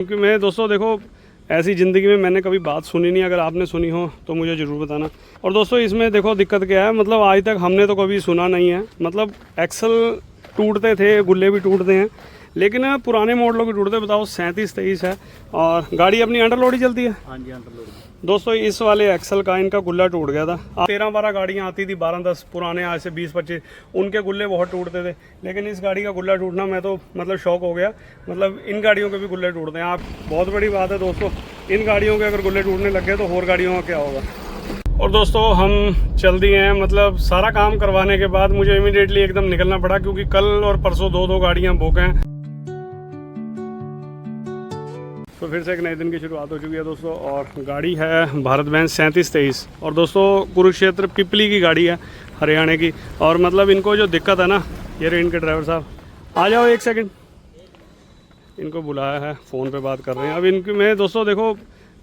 क्योंकि मैं दोस्तों देखो ऐसी ज़िंदगी में मैंने कभी बात सुनी नहीं। अगर आपने सुनी हो तो मुझे ज़रूर बताना। और दोस्तों इसमें देखो दिक्कत क्या है, मतलब आज तक हमने तो कभी सुना नहीं है। मतलब एक्सल टूटते थे, गुल्ले भी टूटते हैं, लेकिन पुराने मॉडलों के टूटते। बताओ 37-23 है और गाड़ी अपनी अंडरलोड ही चलती है। हाँ जी, अंडरलोड। दोस्तों इस वाले एक्सल का इनका गुल्ला टूट गया था। 13-12 गाड़ियाँ आती थी, 12-10 पुराने, आज से 20-25, उनके गुल्ले बहुत टूटते थे। लेकिन इस गाड़ी का गुल्ला टूटना मैं तो मतलब शौक हो गया। मतलब इन गाड़ियों के भी गुल्ले टूटते हैं। आप बहुत बड़ी बात है दोस्तों, इन गाड़ियों के अगर गुल्ले टूटने लग गए तो और गाड़ियों का क्या होगा। और दोस्तों हम चल दिए हैं। मतलब सारा काम करवाने के बाद मुझे इमीडिएटली एकदम निकलना पड़ा, क्योंकि कल और परसों दो गाड़ियाँ बुक हैं। तो फिर से एक नए दिन की शुरुआत हो चुकी है दोस्तों। और गाड़ी है भारत बेंज 3723। और दोस्तों कुरुक्षेत्र पिपली की गाड़ी है, हरियाणा की। और मतलब इनको जो दिक्कत है ना, ये रहे इनके ड्राइवर साहब, आ जाओ एक सेकंड। इनको बुलाया है, फ़ोन पे बात कर रहे हैं। अब इनकी मैं दोस्तों देखो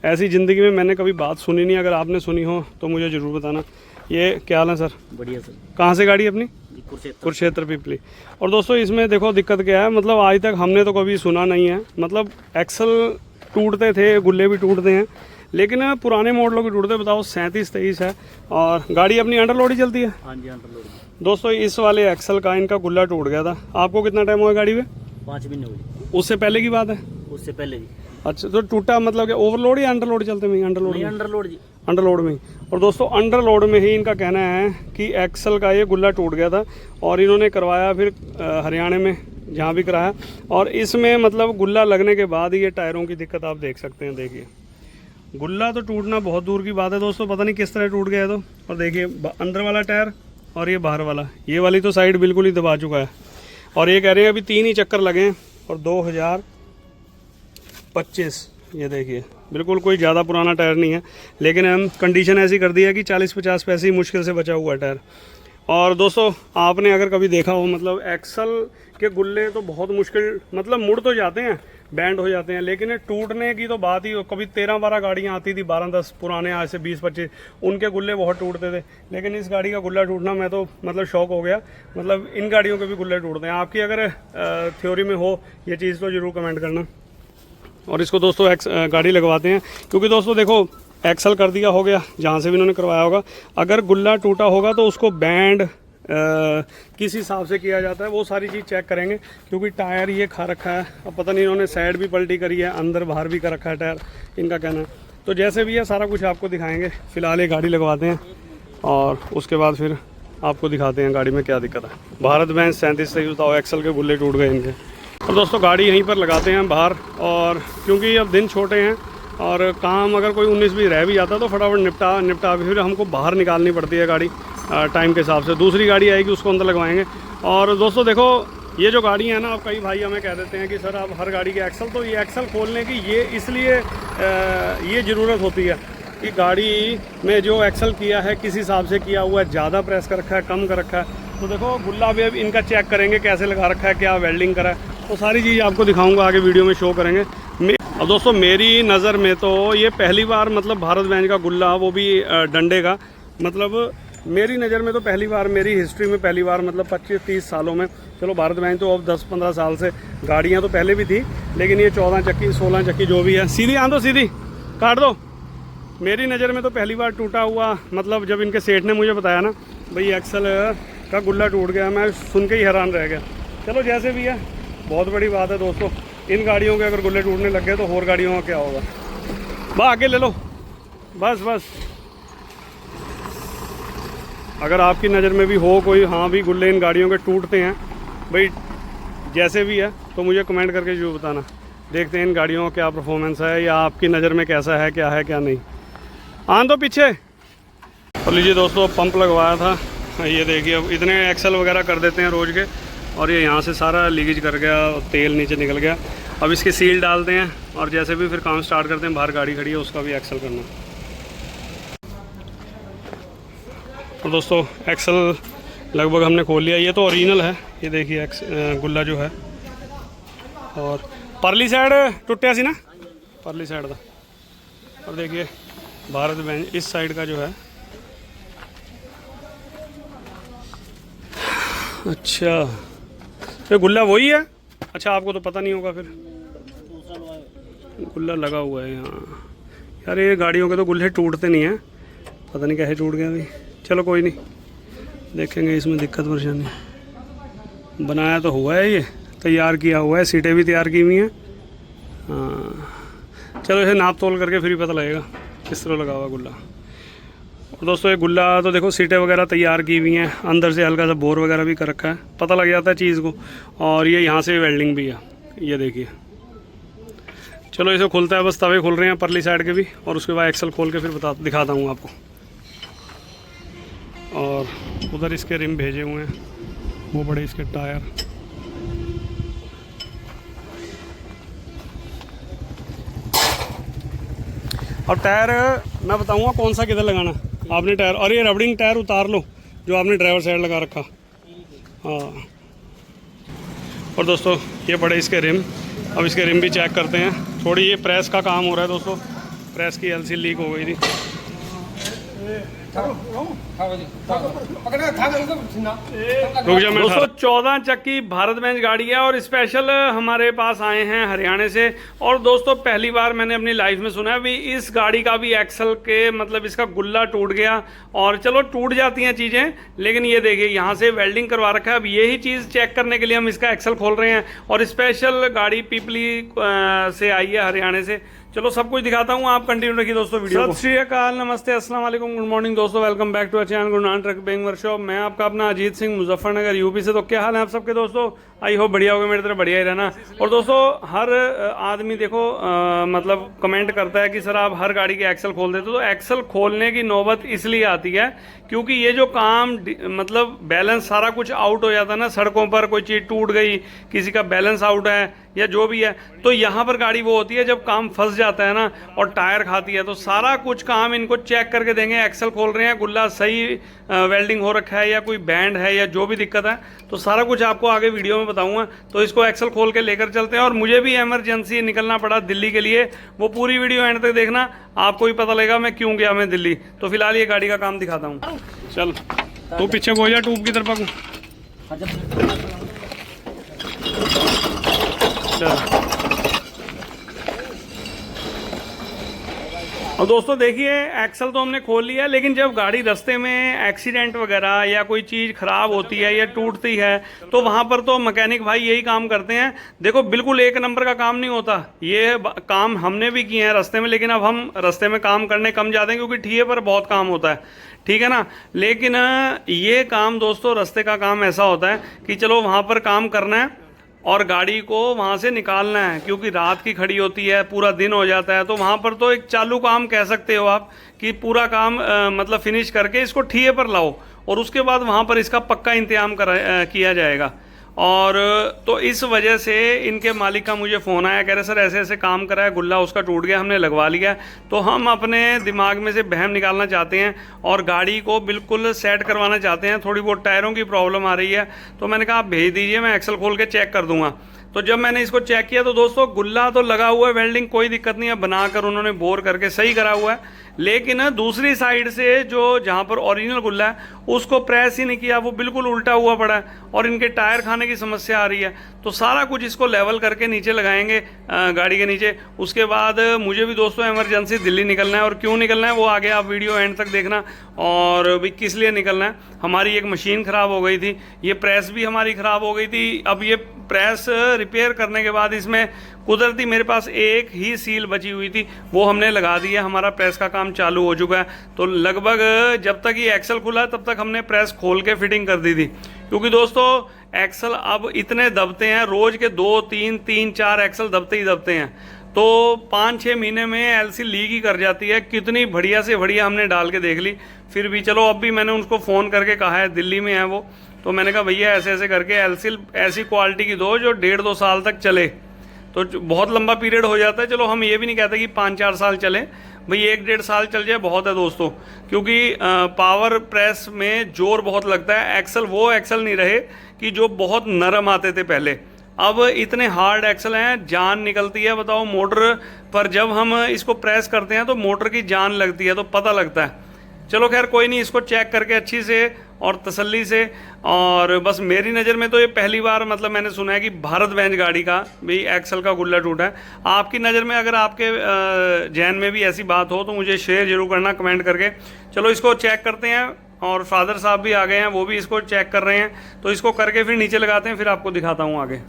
ऐसी ज़िंदगी में मैंने कभी बात सुनी नहीं। अगर आपने सुनी हो तो मुझे ज़रूर बताना। ये क्या हाल है सर? बढ़िया सर। कहाँ से गाड़ी अपनी? कुरुक्षेत्र पिपली। और दोस्तों इसमें देखो दिक्कत क्या है, मतलब आज तक हमने तो कभी सुना नहीं है। मतलब एक्सल टूटते थे, गुल्ले भी टूटते हैं, लेकिन पुराने मॉडलों के टूटते। बताओ 37-23 है और गाड़ी अपनी अंडरलोड ही चलती है। हाँ जी, अंडरलोड। दोस्तों इस वाले एक्सल का इनका गुल्ला टूट गया था। आपको कितना टाइम हुआ गाड़ी में? 5 महीने हुए। उससे पहले की बात है? उससे पहले जी। अच्छा, तो टूटा मतलब कि ओवरलोड या अंडरलोड चलते में? अंडरलोड में। अंडरलोड जी। अंडरलोड में ही। और दोस्तों अंडरलोड में ही इनका कहना है कि एक्सल का ये गुल्ला टूट गया था और इन्होंने करवाया फिर हरियाणा में, जहाँ भी कराया। और इसमें मतलब गुल्ला लगने के बाद ये टायरों की दिक्कत आप देख सकते हैं। देखिए गुल्ला तो टूटना बहुत दूर की बात है दोस्तों, पता नहीं किस तरह टूट गया है। तो और देखिए अंदर वाला टायर और ये बाहर वाला, ये वाली तो साइड बिल्कुल ही दबा चुका है। और ये कह रहे हैं अभी 3 ही चक्कर लगे हैं और 2025। ये देखिए बिल्कुल कोई ज़्यादा पुराना टायर नहीं है, लेकिन हम कंडीशन ऐसी कर दी है कि 40-50 पैसे ही मुश्किल से बचा हुआ टायर। और दोस्तों आपने अगर कभी देखा हो, मतलब एक्सल के गुल्ले तो बहुत मुश्किल, मतलब मुड़ तो जाते हैं, बैंड हो जाते हैं, लेकिन टूटने की तो बात ही। कभी 13-12 गाड़ियाँ आती थी, 12-10 पुराने, आज से 20-25, उनके गुल्ले बहुत टूटते थे। लेकिन इस गाड़ी का गुल्ला टूटना मैं तो मतलब शौक हो गया। मतलब इन गाड़ियों के भी गुल्ले टूटते हैं। आपकी अगर थ्योरी में हो ये चीज़ तो ज़रूर कमेंट करना। और इसको दोस्तों गाड़ी लगवाते हैं, क्योंकि दोस्तों देखो एक्सल कर दिया हो गया, जहाँ से भी इन्होंने करवाया होगा। अगर गुल्ला टूटा होगा तो उसको बैंड किस हिसाब से किया जाता है वो सारी चीज़ चेक करेंगे। क्योंकि टायर ये खा रखा है, अब पता नहीं इन्होंने साइड भी पलटी करी है, अंदर बाहर भी कर रखा है टायर, इनका कहना है। तो जैसे भी है सारा कुछ आपको दिखाएंगे। फ़िलहाल ये गाड़ी लगवाते हैं और उसके बाद फिर आपको दिखाते हैं गाड़ी में क्या दिक्कत है। भारत बेंज 3723। बताओ एक्सल के गुल्ले टूट गए इनके। और दोस्तों गाड़ी यहीं पर लगाते हैं बाहर। और क्योंकि अब दिन छोटे हैं और काम अगर कोई 19 भी रह भी जाता तो फटाफट निपटा फिर हमको बाहर निकालनी पड़ती है गाड़ी टाइम के हिसाब से। दूसरी गाड़ी आएगी उसको अंदर लगवाएंगे। और दोस्तों देखो ये जो गाड़ी है ना, अब कई भाई हमें कह देते हैं कि सर आप हर गाड़ी के एक्सल, तो ये एक्सल खोलने की ये इसलिए ये ज़रूरत होती है कि गाड़ी में जो एक्सल किया है किस हिसाब से किया हुआ है, ज़्यादा प्रेस कर रखा है, कम कर रखा है। तो देखो गुल्ला भी अब इनका चेक करेंगे कैसे लगा रखा है, क्या वेल्डिंग करा है, तो सारी चीज़ आपको दिखाऊंगा आगे वीडियो में शो करेंगे। अब दोस्तों मेरी नज़र में तो ये पहली बार, मतलब भारत बेंज का गुल्ला, वो भी डंडे का, मतलब मेरी नज़र में तो पहली बार, मेरी हिस्ट्री में पहली बार, मतलब 25-30 सालों में। चलो भारत बेंज तो अब 10-15 साल से, गाड़ियाँ तो पहले भी थी, लेकिन ये 14 चक्की 16 चक्की जो भी है, सीधी आन दो, सीधी काट दो। मेरी नज़र में तो पहली बार टूटा हुआ, मतलब जब इनके सेठ ने मुझे बताया ना भाई एक्सल का गुल्ला टूट गया, मैं सुन के ही हैरान रह गया। चलो जैसे भी है, बहुत बड़ी बात है दोस्तों, इन गाड़ियों के अगर गुल्ले टूटने लग गए तो और गाड़ियों का क्या होगा। बस आगे ले लो, बस अगर आपकी नज़र में भी हो कोई, हाँ भी गुल्ले इन गाड़ियों के टूटते हैं भाई, जैसे भी है तो मुझे कमेंट करके जरूर बताना। देखते हैं इन गाड़ियों का क्या परफॉर्मेंस है, या आपकी नज़र में कैसा है क्या नहीं। आन दो पीछे। और लीजिए दोस्तों पंप लगवाया था, ये देखिए अब इतने एक्सल वगैरह कर देते हैं रोज़ के, और ये यहाँ से सारा लीकेज कर गया, तेल नीचे निकल गया। अब इसकी सील डालते हैं और जैसे भी फिर काम स्टार्ट करते हैं। बाहर गाड़ी खड़ी है, उसका भी एक्सल करना। और दोस्तों एक्सल लगभग हमने खोल लिया। ये तो ओरिजिनल है, ये देखिए गुल्ला जो है। और परली साइड टूटा सी ना, परली साइड का। और देखिए भारत बेंज इस साइड का जो है। अच्छा ये गुल्ला वही है? अच्छा आपको तो पता नहीं होगा फिर। गुल्ला लगा हुआ है यहाँ। यार ये गाड़ियों के तो गुल्ले टूटते नहीं हैं, पता नहीं कैसे टूट गया अभी। चलो कोई नहीं, देखेंगे इसमें दिक्कत परेशानी। बनाया तो हुआ है, ये तैयार किया हुआ है, सीटें भी तैयार की हुई हैं। हाँ चलो इसे नाप तोल करके फिर ही पता लगेगा किस तरह लगा हुआ गुल्ला। और दोस्तों ये गुल्ला तो देखो सीटें वगैरह तैयार की हुई हैं, अंदर से हल्का सा बोर वगैरह भी कर रखा है, पता लग जाता है चीज़ को। और ये यहाँ से वेल्डिंग भी है, ये देखिए। चलो इसे खुलता है, बस तवे खुल रहे हैं परली साइड के भी, और उसके बाद एक्सल खोल के फिर दिखाता हूँ आपको। और उधर इसके रिम भेजे हुए हैं, वो बड़े इसके टायर। और टायर मैं बताऊंगा कौन सा किधर लगाना आपने टायर। और ये रबड़िंग टायर उतार लो जो आपने ड्राइवर साइड लगा रखा। हाँ और दोस्तों ये बड़े इसके रिम, अब इसके रिम भी चेक करते हैं। थोड़ी ये प्रेस का काम हो रहा है दोस्तों, प्रेस की एलसी लीक हो गई थी। रुक जा मैं दोस्तों 14 चक्की भारत बेंच गाड़ी है और स्पेशल हमारे पास आए हैं हरियाणा से। और दोस्तों पहली बार मैंने अपनी लाइफ में सुना है भी इस गाड़ी का भी एक्सल के मतलब इसका गुल्ला टूट गया। और चलो टूट जाती हैं चीज़ें, लेकिन ये देखिए यहाँ से वेल्डिंग करवा रखा है। अब यही चीज़ चेक करने के लिए हम इसका एक्सल खोल रहे हैं। और स्पेशल गाड़ी पीपली से आई है हरियाणा से। चलो सब कुछ दिखाता हूँ, आप कंटिन्यू रखिए दोस्तों वीडियो को। सत श्री अकाल, नमस्ते, अस्सलाम वालेकुम, गुड मॉर्निंग दोस्तों, welcome back to our channel Guru Nanak truck being workshop. मैं आपका अपना अजीत सिंह, मुजफ्फरनगर यूपी से। तो क्या हाल है आप सबके दोस्तों? आई होप बढ़िया होगा, मेरी तरफ बढ़िया ही रहना। और दोस्तों हर आदमी देखो मतलब कमेंट करता है कि सर आप हर गाड़ी के एक्सल खोल देते हो। तो एक्सल खोलने की नौबत इसलिए आती है क्योंकि ये जो काम मतलब बैलेंस सारा कुछ आउट हो जाता है ना, सड़कों पर कोई चीज़ टूट गई, किसी का बैलेंस आउट है या जो भी है, तो यहाँ पर गाड़ी वो होती है जब काम फंस जाता है ना और टायर खाती है। तो सारा कुछ काम इनको चेक करके देंगे। एक्सल खोल रहे हैं, गुल्ला सही वेल्डिंग हो रखा है या कोई बैंड है या जो भी दिक्कत है, तो सारा कुछ आपको आगे वीडियो में बताऊंगा। तो इसको एक्सल खोल के लेकर चलते हैं। और मुझे भी इमरजेंसी निकलना पड़ा दिल्ली के लिए, वो पूरी वीडियो एंड तक देखना, आपको भी पता लगेगा मैं क्यों गया मैं दिल्ली। तो फिलहाल ये गाड़ी का काम दिखाता हूँ। चल तू पीछे हो जा ट्यूब की तरफ को। चल और दोस्तों देखिए एक्सल तो हमने खोल लिया, लेकिन जब गाड़ी रास्ते में एक्सीडेंट वगैरह या कोई चीज़ ख़राब होती है या टूटती है तो वहाँ पर तो मैकेनिक भाई यही काम करते हैं। देखो बिल्कुल एक नंबर का काम नहीं होता, ये काम हमने भी किए हैं रास्ते में, लेकिन अब हम रास्ते में काम करने कम जाते हैं क्योंकि ठिए पर बहुत काम होता है, ठीक है ना। लेकिन ये काम दोस्तों रास्ते का काम ऐसा होता है कि चलो वहाँ पर काम करना है और गाड़ी को वहाँ से निकालना है, क्योंकि रात की खड़ी होती है, पूरा दिन हो जाता है। तो वहाँ पर तो एक चालू काम कह सकते हो आप कि पूरा काम मतलब फिनिश करके इसको ठिए पर लाओ और उसके बाद वहाँ पर इसका पक्का इंतजाम किया जाएगा। और तो इस वजह से इनके मालिक का मुझे फ़ोन आया, कह रहे सर ऐसे ऐसे काम करा है, गुल्ला उसका टूट गया, हमने लगवा लिया। तो हम अपने दिमाग में से बहम निकालना चाहते हैं और गाड़ी को बिल्कुल सेट करवाना चाहते हैं। थोड़ी बहुत टायरों की प्रॉब्लम आ रही है, तो मैंने कहा आप भेज दीजिए, मैं एक्सल खोल के चेक कर दूंगा। तो जब मैंने इसको चेक किया तो दोस्तों गुल्ला तो लगा हुआ है, वेल्डिंग कोई दिक्कत नहीं है, बनाकर उन्होंने बोर करके सही करा हुआ है। लेकिन दूसरी साइड से जो जहाँ पर ओरिजिनल गुल्ला है उसको प्रेस ही नहीं किया, वो बिल्कुल उल्टा हुआ पड़ा है और इनके टायर खाने की समस्या आ रही है। तो सारा कुछ इसको लेवल करके नीचे लगाएंगे गाड़ी के नीचे। उसके बाद मुझे भी दोस्तों इमरजेंसी दिल्ली निकलना है, और क्यों निकलना है वो आगे आप वीडियो एंड तक देखना। और भी किस लिए निकलना है, हमारी एक मशीन ख़राब हो गई थी, ये प्रेस भी हमारी ख़राब हो गई थी। अब ये प्रेस रिपेयर करने के बाद इसमें कुदरती मेरे पास एक ही सील बची हुई थी, वो हमने लगा दी है, हमारा प्रेस का काम चालू हो चुका है। तो लगभग जब तक ये एक्सल खुला तब तक हमने प्रेस खोल के फिटिंग कर दी थी, क्योंकि दोस्तों एक्सल अब इतने दबते हैं, रोज़ के 2-3-4 एक्सल दबते ही दबते हैं। तो 5-6 महीने में एलसी लीक ही कर जाती है। कितनी बढ़िया से बढ़िया हमने डाल के देख ली, फिर भी चलो अब भी मैंने उनको फ़ोन करके कहा है, दिल्ली में है वो, तो मैंने कहा भैया ऐसे ऐसे करके एलसी ऐसी क्वालिटी की दो जो 1.5-2 साल तक चले। तो बहुत लंबा पीरियड हो जाता है, चलो हम ये भी नहीं कहते कि 5-4 साल चले, भाई 1-1.5 साल चल जाए बहुत है दोस्तों। क्योंकि पावर प्रेस में जोर बहुत लगता है। एक्सल वो एक्सल नहीं रहे कि जो बहुत नरम आते थे पहले, अब इतने हार्ड एक्सल हैं, जान निकलती है। बताओ मोटर पर जब हम इसको प्रेस करते हैं तो मोटर की जान लगती है, तो पता लगता है। चलो खैर कोई नहीं, इसको चेक करके अच्छी से और तसल्ली से। और बस मेरी नज़र में तो ये पहली बार मतलब मैंने सुना है कि भारत बेंज गाड़ी का भी एक्सल का गुल्ला टूटा है। आपकी नज़र में अगर आपके जहन में भी ऐसी बात हो तो मुझे शेयर जरूर करना कमेंट करके। चलो इसको चेक करते हैं, और फादर साहब भी आ गए हैं, वो भी इसको चेक कर रहे हैं, तो इसको करके फिर नीचे लगाते हैं, फिर आपको दिखाता हूँ आगे।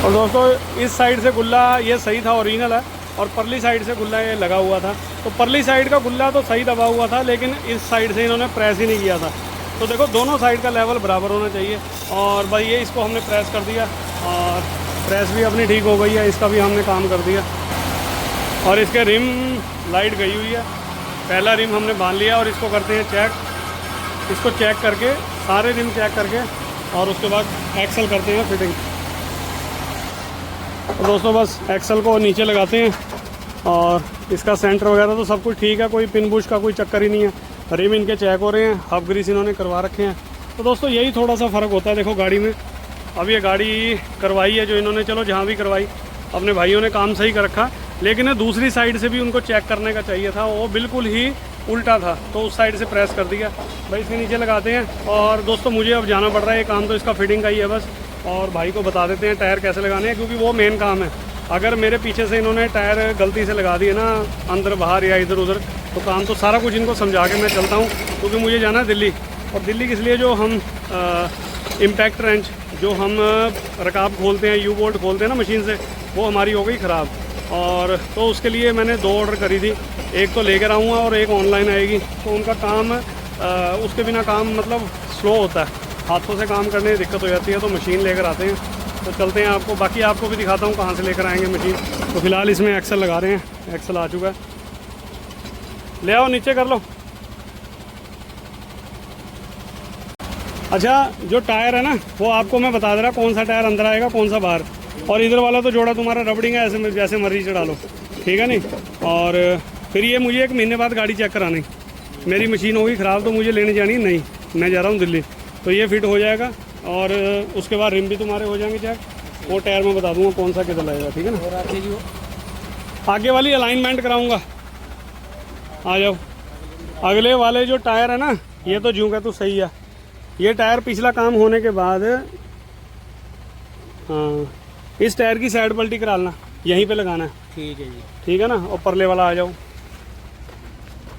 और दोस्तों इस साइड से गुल्ला ये सही था, ओरिजिनल है, और परली साइड से गुल्ला ये लगा हुआ था। तो परली साइड का गुल्ला तो सही दबा हुआ था, लेकिन इस साइड से इन्होंने प्रेस ही नहीं किया था। तो देखो दोनों साइड का लेवल बराबर होना चाहिए। और भाई ये इसको हमने प्रेस कर दिया और प्रेस भी अपनी ठीक हो गई है, इसका भी हमने काम कर दिया। और इसके रिम लाइट गई हुई है, पहला रिम हमने बांध लिया और इसको करते हैं चेक। इसको चेक करके सारे रिम चेक करके और उसके बाद एक्सल करते हैं फिटिंग। तो दोस्तों बस एक्सल को नीचे लगाते हैं और इसका सेंटर वगैरह तो सब कुछ ठीक है, कोई पिन बुश का कोई चक्कर ही नहीं है। रिम इनके चेक हो रहे हैं, हब ग्रीस इन्होंने करवा रखे हैं। तो दोस्तों यही थोड़ा सा फ़र्क होता है देखो गाड़ी में। अब ये गाड़ी करवाई है जो इन्होंने, चलो जहाँ भी करवाई अपने भाइयों ने काम सही कर रखा, लेकिन दूसरी साइड से भी उनको चेक करने का चाहिए था, वो बिल्कुल ही उल्टा था, तो उस साइड से प्रेस कर दिया। भाई इसके नीचे लगाते हैं। और दोस्तों मुझे अब जाना पड़ रहा है, ये काम तो इसका फिटिंग का ही है बस, और भाई को बता देते हैं टायर कैसे लगाने हैं, क्योंकि वो मेन काम है। अगर मेरे पीछे से इन्होंने टायर गलती से लगा दिए ना अंदर बाहर या इधर उधर, तो काम तो सारा कुछ इनको समझा के मैं चलता हूँ, क्योंकि मुझे जाना है दिल्ली। और दिल्ली किस लिए, जो हम इम्पैक्ट रेंच जो हम रकाब खोलते हैं, यू बोल्ट खोलते हैं ना मशीन से, वो हमारी हो गई ख़राब। और तो उसके लिए मैंने 2 ऑर्डर करी थी, एक तो लेकर आऊँगा और एक ऑनलाइन आएगी। तो उनका काम उसके बिना काम मतलब स्लो होता है, हाथों से काम करने में दिक्कत हो जाती है, तो मशीन लेकर आते हैं। तो चलते हैं, आपको बाकी आपको भी दिखाता हूँ कहाँ से लेकर आएंगे मशीन। तो फिलहाल इसमें एक्सल लगा रहे हैं, एक्सल आ चुका है, ले आओ नीचे कर लो। अच्छा जो टायर है ना वो आपको मैं बता दे रहा कौन सा टायर अंदर आएगा कौन सा बाहर, और इधर वाला तो जोड़ा तुम्हारा रबड़िंग है, ऐसे जैसे मर्जी चढ़ा लो, ठीक है नहीं। और फिर ये मुझे 1 महीने बाद गाड़ी चेक करानी, मेरी मशीन होगी ख़राब तो मुझे लेने जानी नहीं, मैं जा रहा हूँ दिल्ली, तो ये फिट हो जाएगा। और उसके बाद रिम भी तुम्हारे हो जाएंगे चेक, वो टायर मैं बता दूँगा कौन सा किधर लगेगा, ठीक है ना। और आगे वाली अलाइनमेंट कराऊँगा, आ जाओ। अगले वाले जो टायर है ना, ये तो जूँ का तो सही है, ये टायर पिछला काम होने के बाद हाँ इस टायर की साइड पल्टी करा लेना, यहीं पे लगाना है, ठीक है जी, ठीक है ना। और परले वाला आ जाओ,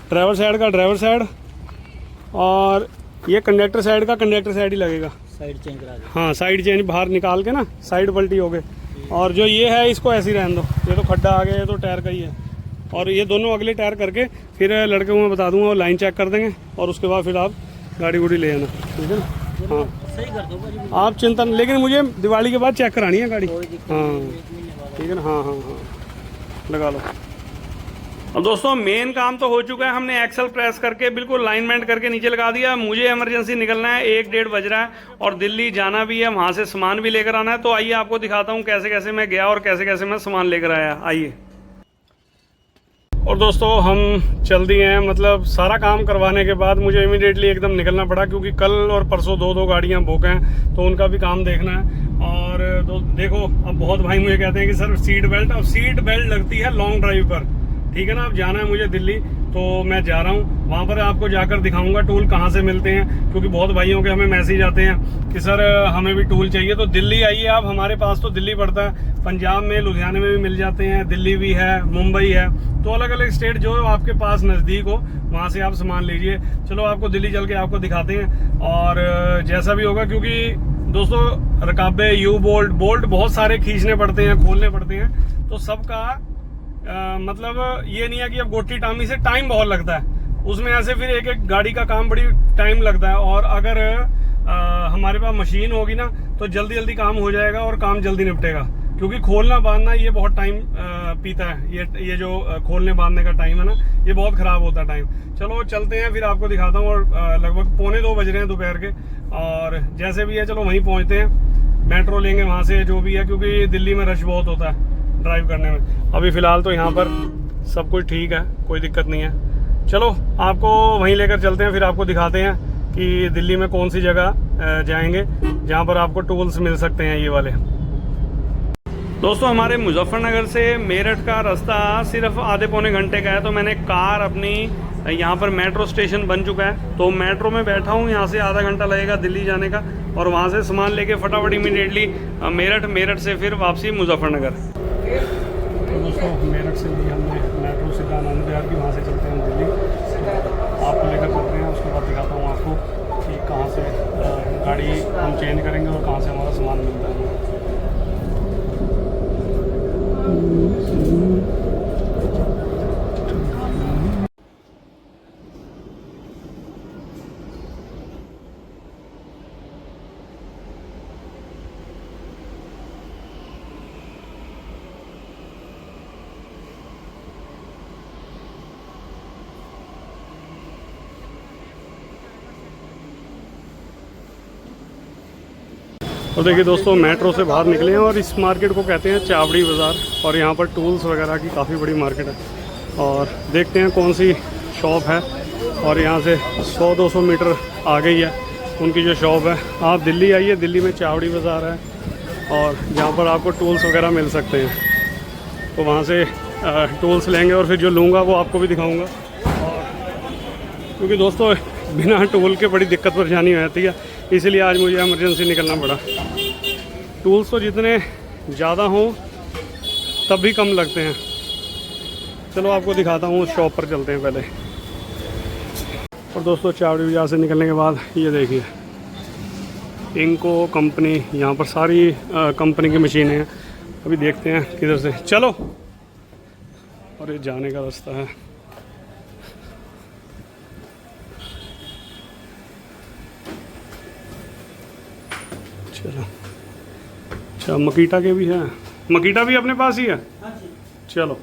ड्राइवर साइड का ड्राइवर साइड, और ये कंडक्टर साइड का कंडक्टर साइड ही लगेगा, साइड चेंज करा दो। हाँ साइड चेंज बाहर निकाल के ना साइड पल्टी हो गए। और जो ये है इसको ऐसे ही रहने दो, ये तो खड्डा आ गया, ये तो टायर का ही है। और ये दोनों अगले टायर करके फिर लड़के को मैं बता दूंगा, वो लाइन चेक कर देंगे, और उसके बाद फिर आप गाड़ी गुड़ी ले आना, ठीक है ना। हाँ सही कर दो भाई, आप चिंता नहीं, लेकिन मुझे दिवाली के बाद चेक करानी है गाड़ी, कोई दिक्कत हाँ नहीं, 1 महीने बाद। ठीक है ना। हाँ हाँ हाँ लगा लो। अब दोस्तों मेन काम तो हो चुका है, हमने एक्सल प्रेस करके बिल्कुल लाइनमेंट करके नीचे लगा दिया। मुझे इमरजेंसी निकलना है, 1-1:30 बज रहा है और दिल्ली जाना भी है, वहाँ से सामान भी लेकर आना है। तो आइए आपको दिखाता हूँ कैसे कैसे मैं गया और कैसे कैसे मैं सामान लेकर आया, आइए। और दोस्तों हम चल दिए हैं, मतलब सारा काम करवाने के बाद मुझे इमीडिएटली एकदम निकलना पड़ा, क्योंकि कल और परसों 2 गाड़ियाँ बुक हैं, तो उनका भी काम देखना है। और देखो अब बहुत भाई मुझे कहते हैं कि सर सीट बेल्ट, अब सीट बेल्ट लगती है लॉन्ग ड्राइव पर, ठीक है ना। अब जाना है मुझे दिल्ली, तो मैं जा रहा हूँ वहाँ पर, आपको जाकर दिखाऊंगा टूल कहाँ से मिलते हैं, क्योंकि बहुत भाइयों के हमें मैसेज आते हैं कि सर हमें भी टूल चाहिए। तो दिल्ली आइए आप, हमारे पास तो दिल्ली पड़ता है, पंजाब में लुधियाने में भी मिल जाते हैं, दिल्ली भी है, मुंबई है, तो अलग अलग स्टेट जो आपके पास नज़दीक हो वहाँ से आप सामान लीजिए। चलो आपको दिल्ली चल के आपको दिखाते हैं, और जैसा भी होगा, क्योंकि दोस्तों रकाबे, यू बोल्ट, बहुत सारे खींचने पड़ते हैं, खोलने पड़ते हैं, तो सबका मतलब ये नहीं है कि अब गोटी टामी से टाइम बहुत लगता है उसमें, ऐसे फिर एक एक गाड़ी का काम बड़ी टाइम लगता है। और अगर हमारे पास मशीन होगी ना तो जल्दी जल्दी काम हो जाएगा और काम जल्दी निपटेगा, क्योंकि खोलना बांधना ये बहुत टाइम पीता है, ये जो खोलने बांधने का टाइम है ना, ये बहुत ख़राब होता है टाइम। चलो चलते हैं, फिर आपको दिखाता हूँ। और लगभग 1:45 बज रहे हैं दोपहर के, और जैसे भी है चलो वहीं पहुँचते हैं, मेट्रो लेंगे वहाँ से जो भी है, क्योंकि दिल्ली में रश बहुत होता है ड्राइव करने में। अभी फ़िलहाल तो यहाँ पर सब कुछ ठीक है, कोई दिक्कत नहीं है। चलो आपको वहीं लेकर चलते हैं, फिर आपको दिखाते हैं कि दिल्ली में कौन सी जगह जाएंगे जहाँ पर आपको टूल्स मिल सकते हैं ये वाले। दोस्तों हमारे मुजफ्फरनगर से मेरठ का रास्ता सिर्फ आधे पौने घंटे का है, तो मैंने कार अपनी यहाँ पर मेट्रो स्टेशन बन चुका है, तो मेट्रो में बैठा हूँ, यहाँ से आधा घंटा लगेगा दिल्ली जाने का, और वहाँ से सामान लेके फटाफट इमीडिएटली मेरठ से फिर वापसी मुजफ्फरनगर। तो दोस्तों मेरठ से भी हमने मेट्रो सीधा आनंद विहार की, वहाँ से चलते हैं दिल्ली, आपको लेकर चलते हैं, उसके बाद दिखाता हूँ आपको कि कहाँ से गाड़ी हम चेंज करेंगे और कहाँ से हमारा सामान मिलता है। तो देखिए दोस्तों, मेट्रो से बाहर निकले हैं और इस मार्केट को कहते हैं चावड़ी बाज़ार, और यहाँ पर टूल्स वगैरह की काफ़ी बड़ी मार्केट है। और देखते हैं कौन सी शॉप है, और यहाँ से 100-200 मीटर आगे ही है उनकी जो शॉप है। आप दिल्ली आइए, दिल्ली में चावड़ी बाज़ार है और जहाँ पर आपको टूल्स वगैरह मिल सकते हैं। तो वहाँ से टूल्स लेंगे और फिर जो लूँगा वो आपको भी दिखाऊँगा। और क्योंकि दोस्तों बिना टूल के बड़ी दिक्कत परेशानी हो जाती है, इसलिए आज मुझे इमरजेंसी निकलना पड़ा। टूल्स तो जितने ज़्यादा हों तब भी कम लगते हैं। चलो आपको दिखाता हूँ, उस शॉप पर चलते हैं पहले। और दोस्तों चावड़ी बाज़ार से निकलने के बाद ये देखिए इनको कंपनी, यहाँ पर सारी कंपनी की मशीनें हैं। अभी देखते हैं किधर से, चलो। और ये जाने का रास्ता है। चलो, अच्छा मकीटा के भी हैं, मकीटा भी अपने पास ही है। चलो,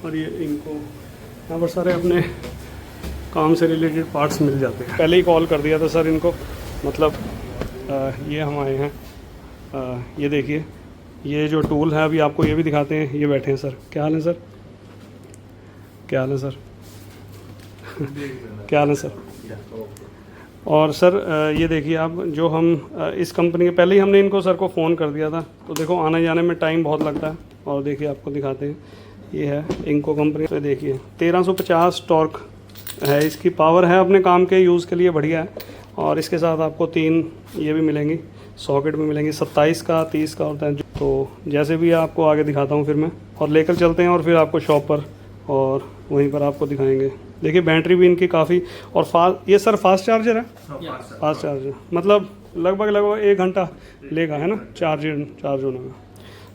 और ये इनको यहाँ पर सारे अपने काम से रिलेटेड पार्ट्स मिल जाते हैं। पहले ही कॉल कर दिया था सर इनको, मतलब ये हम आए हैं। ये देखिए, ये जो टूल है अभी आपको ये भी दिखाते हैं। ये बैठे हैं सर, क्या हाल है सर? क्या हाल है सर? क्या हाल है सर? और सर ये देखिए आप, जो हम इस कंपनी के पहले ही हमने इनको सर को फ़ोन कर दिया था, तो देखो आने जाने में टाइम बहुत लगता है। और देखिए आपको दिखाते हैं, ये है इनको कंपनी से। देखिए 1350 टॉर्क है इसकी, पावर है अपने काम के यूज़ के लिए, बढ़िया है। और इसके साथ आपको 3 ये भी मिलेंगी, सॉकेट भी मिलेंगी, 27 का, 30 का होता है। तो जैसे भी आपको आगे दिखाता हूँ फिर मैं, और लेकर चलते हैं और फिर आपको शॉप पर, और वहीं पर आपको दिखाएंगे। देखिए बैटरी भी इनकी काफ़ी, और फास्ट, ये सर फास्ट चार्जर है। फास्ट चार्जर मतलब लगभग 1 घंटा लेगा, है ना, चार्ज होने में।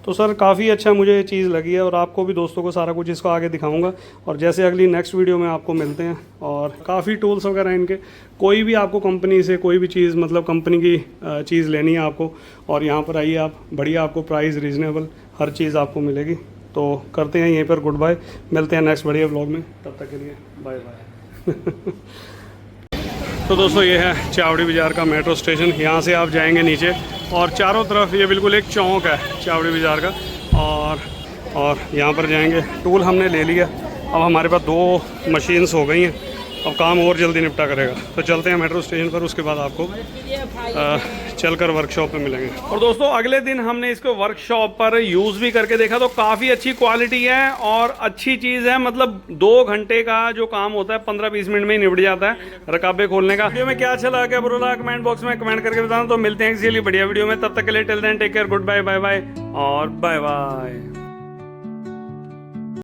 तो सर काफ़ी अच्छा मुझे ये चीज़ लगी है, और आपको भी दोस्तों को सारा कुछ इसको आगे दिखाऊंगा। और जैसे अगली नेक्स्ट वीडियो में आपको मिलते हैं। और काफ़ी टूल्स वगैरह इनके, कोई भी आपको कंपनी से कोई भी चीज़, मतलब कंपनी की चीज़ लेनी है आपको, और यहाँ पर आइए आप, बढ़िया आपको प्राइस रीज़नेबल हर चीज़ आपको मिलेगी। तो करते हैं यहीं पर गुड बाय, मिलते हैं नेक्स्ट बढ़िया व्लॉग में, तब तक के लिए बाय बाय। तो दोस्तों ये है चावड़ी बाज़ार का मेट्रो स्टेशन। यहाँ से आप जाएंगे नीचे, और चारों तरफ ये बिल्कुल एक चौक है चावड़ी बाज़ार का। और यहाँ पर जाएंगे, टूल हमने ले लिया, अब हमारे पास 2 मशीन्स हो गई हैं, अब काम और जल्दी निपटा करेगा। तो चलते हैं मेट्रो स्टेशन पर, उसके बाद आपको चलकर वर्कशॉप में मिलेंगे। और दोस्तों अगले दिन हमने इसको वर्कशॉप पर यूज़ भी करके देखा, तो काफ़ी अच्छी क्वालिटी है और अच्छी चीज़ है। मतलब 2 घंटे का जो काम होता है 15-20 मिनट में ही निपट जाता है रकाबे खोलने का। वीडियो में क्या अच्छा लगा, क्या बुरा लगा, कमेंट बॉक्स में कमेंट करके बताना। तो मिलते हैं किसी बढ़िया वीडियो में, तब तक के लिए till then take care, good bye, bye bye और बाय बाय।